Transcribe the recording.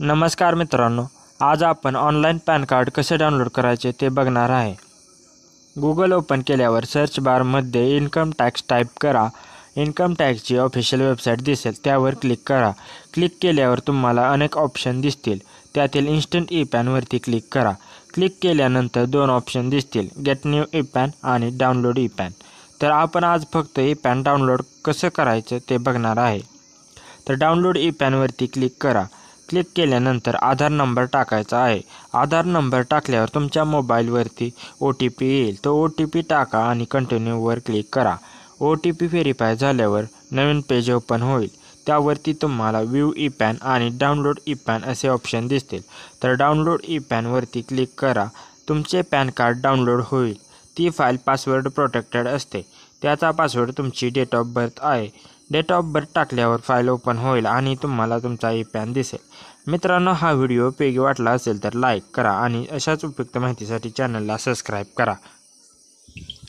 नमस्कार मित्रांनो, आज आपण ऑनलाईन पॅन कार्ड कसे डाउनलोड करायचे ते बघणार आहे। गूगल ओपन केल्यावर सर्च बारमध्ये इन्कम टॅक्स टाईप करा। इन्कम टॅक्सची ऑफिशियल वेबसाईट दिसेल, त्यावर क्लिक करा। क्लिक केल्यावर तुम्हाला अनेक ऑप्शन दिसतील, त्यातील इन्स्टंट ई-पॅनवरती क्लिक करा। क्लिक केल्यानंतर दोन ऑप्शन दिसतील, गेट न्यू ई-पॅन आणि डाउनलोड ई-पॅन। तर आपण आज फक्त ई-पॅन डाउनलोड कसं करायचं ते बघणार आहे। तर डाउनलोड ई-पॅनवरती क्लिक करा। क्लिक केल्यानंतर आधार नंबर टाकायचा आहे। आधार नंबर टाकल्यावर तुमच्या मोबाईलवरती OTP येईल, तो OTP टाका आणि कंटिन्यूवर क्लिक करा। OTP व्हेरीफाय झाल्यावर नवीन पेज ओपन होईल, त्यावरती तुम्हाला व्ह्यू ई-पॅन आणि डाउनलोड ई-पॅन असे ऑप्शन दिसतील। तर डाउनलोड ई-पॅनवरती क्लिक करा। तुमचे पॅन कार्ड डाउनलोड होईल। ती फाईल पासवर्ड प्रोटेक्टेड असते, त्याचा पासवर्ड तुमची डेट ऑफ बर्थ आहे। डेट ऑफ बर्थ टाकल्यावर फाईल ओपन होईल आणि तुम्हाला तुमचा ई-पॅन दिसेल। मित्रांनो, हा व्हिडिओ उपयोगी वाटला असेल तर लाईक करा आणि अशाच उपयुक्त माहितीसाठी चॅनलला सबस्क्राईब करा।